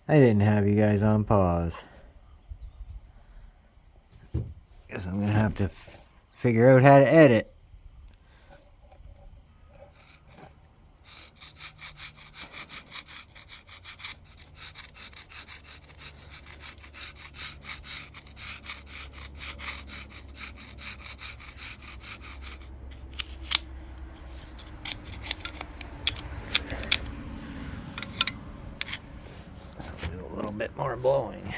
I didn't have you guys on pause. Guess I'm gonna have to figure out how to edit. So I'll do a little bit more blowing.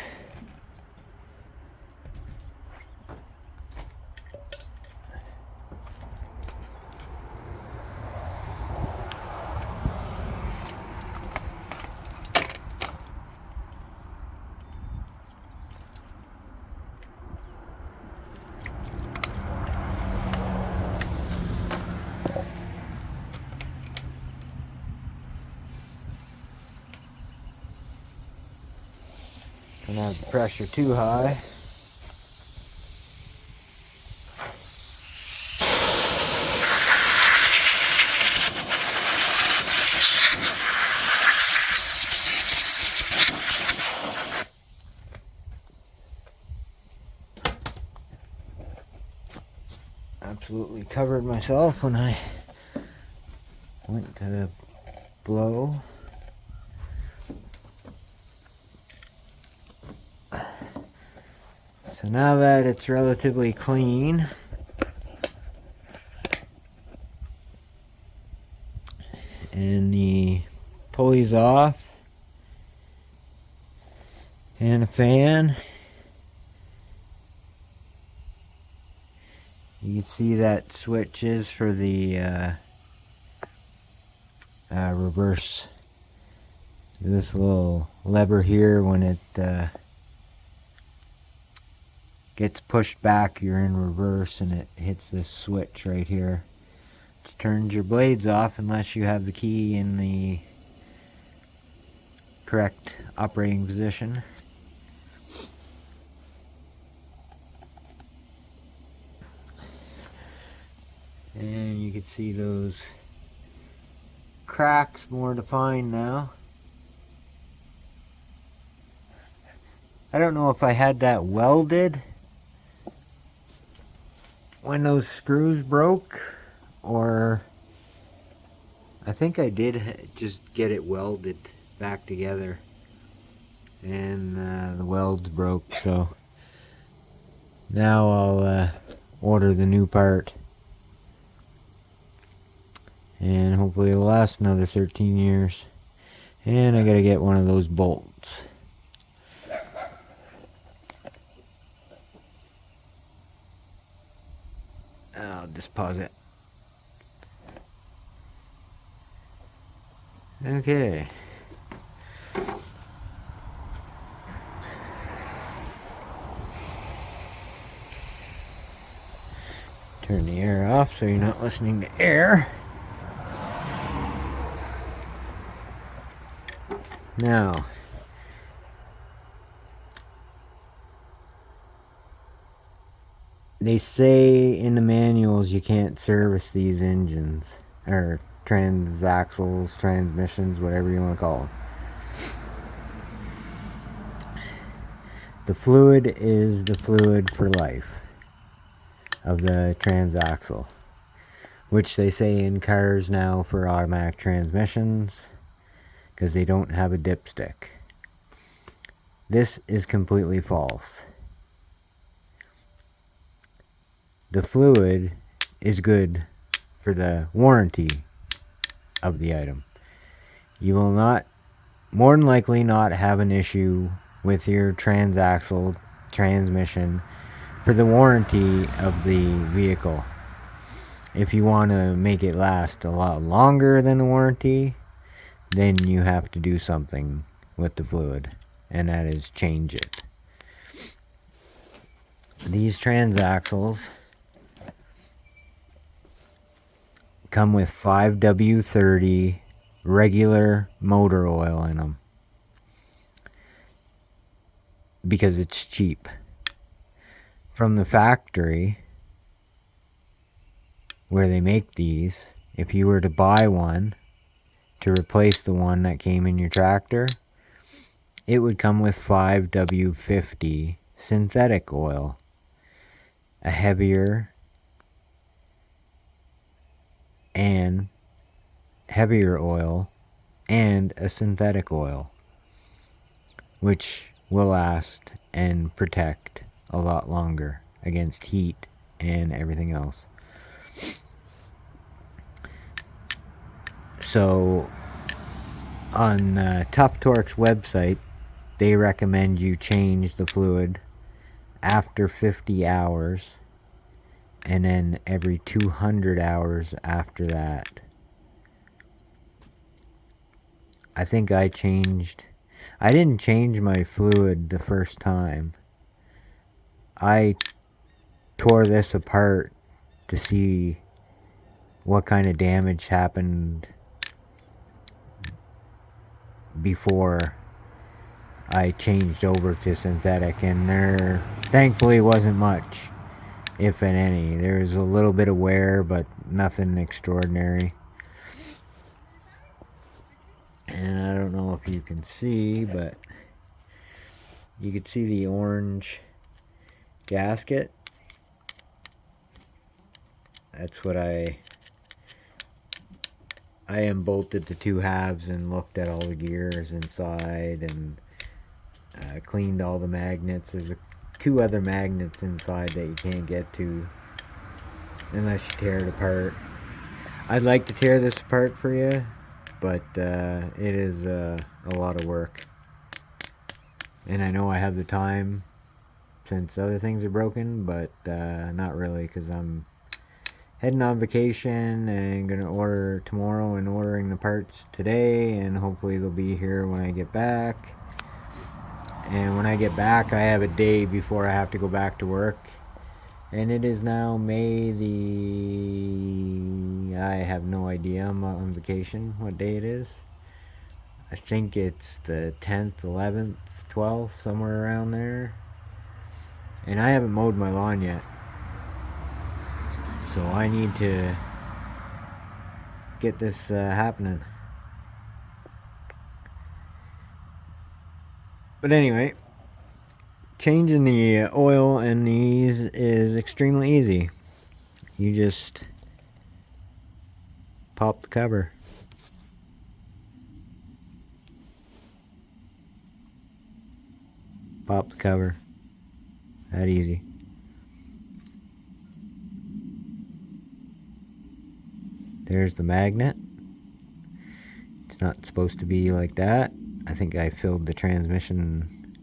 Don't have the pressure too high. Absolutely covered myself when I went to blow. So now that it's relatively clean, and the pulley's off, and a fan, you can see that switch is for the reverse. This little lever here, when it gets pushed back, you're in reverse, and it hits this switch right here, which turns your blades off unless you have the key in the correct operating position. And you can see those cracks more defined now. I don't know if I had that welded when those screws broke, or I think I did just get it welded back together, and the welds broke, so now I'll order the new part, and hopefully it'll last another 13 years. And I gotta get one of those bolts. I'll just pause it. Okay. Turn the air off so you're not listening to air. Now, they say in the manuals you can't service these engines, or transaxles, transmissions, whatever you want to call them. The fluid is the fluid for life of the transaxle, which they say in cars now for automatic transmissions, because they don't have a dipstick. This is completely false. The fluid is good for the warranty of the item. You will not, more than likely, not have an issue with your transaxle transmission for the warranty of the vehicle. If you want to make it last a lot longer than the warranty, then you have to do something with the fluid, and that is change it. These transaxles come with 5W30 regular motor oil in them, because it's cheap. From the factory where they make these, if you were to buy one to replace the one that came in your tractor, it would come with 5W50 synthetic oil, a heavier oil, and a synthetic oil, which will last and protect a lot longer against heat and everything else. So on Tuff Torq's website, they recommend you change the fluid after 50 hours and then every 200 hours after that. I think I didn't change my fluid the first time. I tore this apart to see what kind of damage happened before I changed over to synthetic, and there thankfully wasn't much, if in any. There was a little bit of wear, but nothing extraordinary. And I don't know if you can see, but you can see the orange gasket. That's what I unbolted the two halves and looked at all the gears inside and cleaned all the magnets. There's two other magnets inside that you can't get to unless you tear it apart. I'd like to tear this apart for you, but it is a lot of work. And I know I have the time since other things are broken, but not really, because I'm heading on vacation and gonna order tomorrow and ordering the parts today, and hopefully they'll be here when I get back. And when I get back, I have a day before I have to go back to work. And it is now May I have no idea. I'm on vacation. What day it is? I think it's the 10th, 11th, 12th, somewhere around there. And I haven't mowed my lawn yet. So I need to get this happening. But anyway, changing the oil in these is extremely easy. You just pop the cover. Pop the cover. That easy. There's the magnet. It's not supposed to be like that. I think I filled the transmission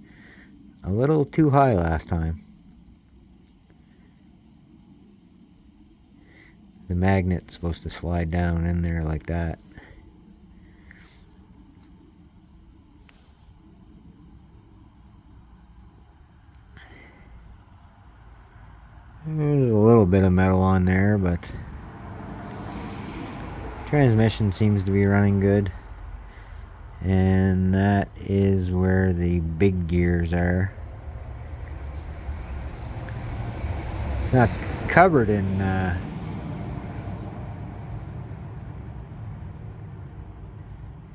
a little too high last time. The magnet's supposed to slide down in there like that. There's a little bit of metal on there, but transmission seems to be running good. And that is where the big gears are. It's not covered in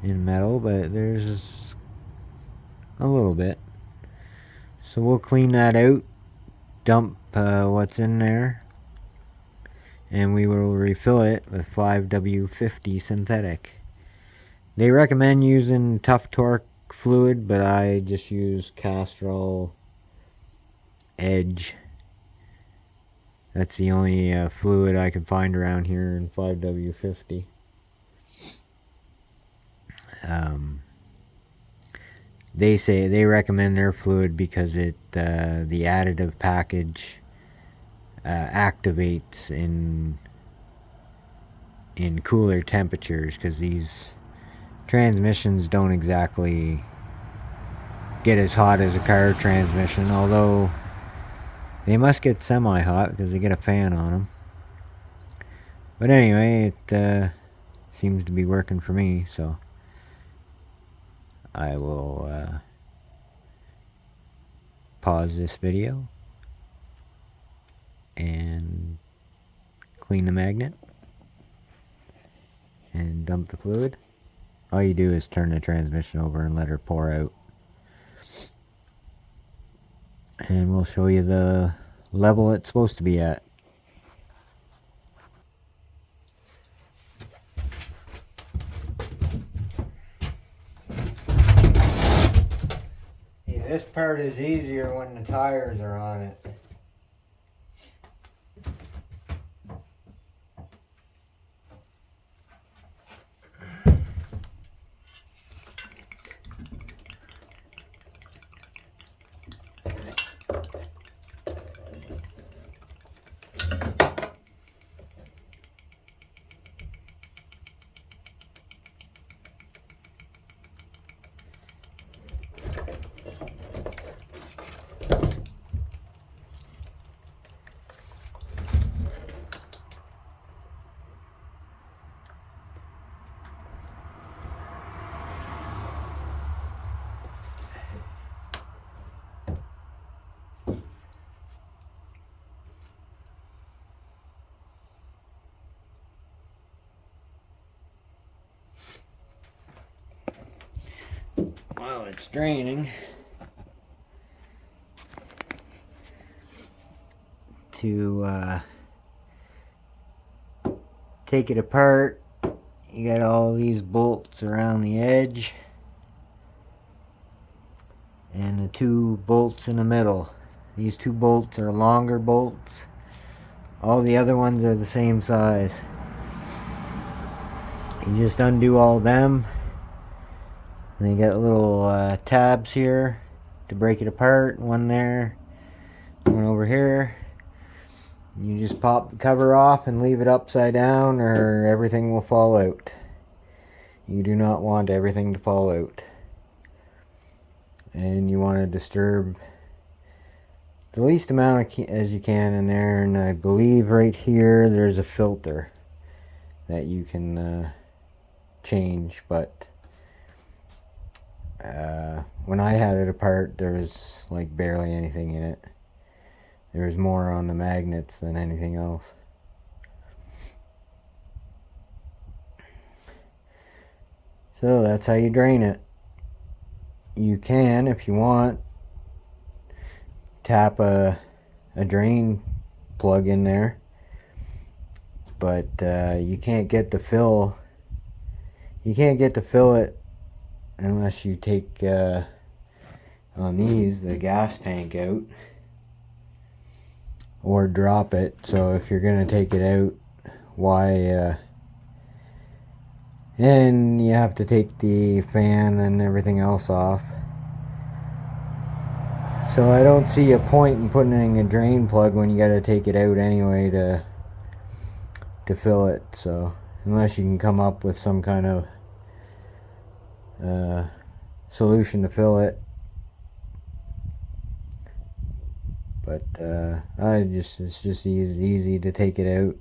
metal, but there's a little bit. So we'll clean that out, dump what's in there, and we will refill it with 5W50 synthetic. They recommend using Tuff Torq fluid, but I just use Castrol Edge. That's the only fluid I can find around here in 5W50. They recommend their fluid because it the additive package activates in cooler temperatures, because these transmissions don't exactly get as hot as a car transmission, although they must get semi-hot because they get a fan on them. But anyway, it seems to be working for me, so I will pause this video and clean the magnet and dump the fluid. All you do is turn the transmission over and let her pour out. and we'll show you the level it's supposed to be at. This part is easier when the tires are on it. While it's draining, to take it apart, you got all these bolts around the edge and the two bolts in the middle. These two bolts are longer bolts. All the other ones are the same size. You just undo all of them. And you got little tabs here to break it apart. One there, one over here. You just pop the cover off and leave it upside down, or everything will fall out. You do not want everything to fall out. And you want to disturb the least amount as you can in there. And I believe right here there's a filter that you can change, but when I had it apart, there was like barely anything in it. There was more on the magnets than anything else. So that's how you drain it. You can, if you want, tap a drain plug in there, but you can't get the fill. You can't get to fill it unless you take on these the gas tank out or drop it. So if you're gonna take it out, why and you have to take the fan and everything else off. So I don't see a point in putting a drain plug when you got to take it out anyway to fill it. So unless you can come up with some kind of solution to fill it, but it's just easy to take it out.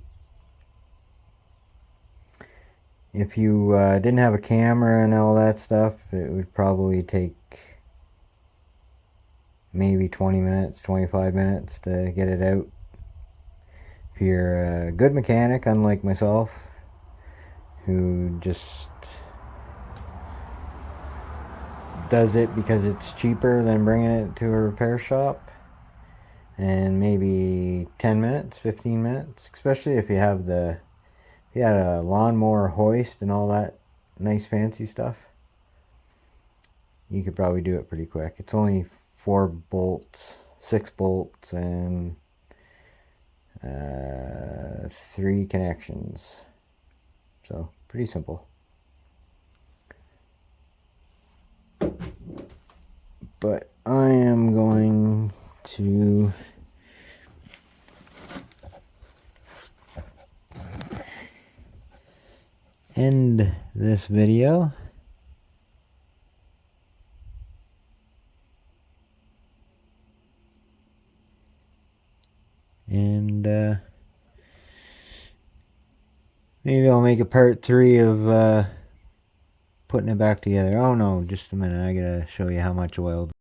If you didn't have a camera and all that stuff, it would probably take maybe 20 minutes, 25 minutes to get it out. If you're a good mechanic, unlike myself, who just does it because it's cheaper than bringing it to a repair shop, and maybe 10 minutes, 15 minutes, especially if you have if you had a lawnmower hoist and all that nice fancy stuff, you could probably do it pretty quick. It's only 4 bolts, 6 bolts, and 3 connections. So pretty simple. But I am going to end this video. And maybe I'll make a part 3 of putting it back together. Oh no, just a minute, I gotta show you how much oil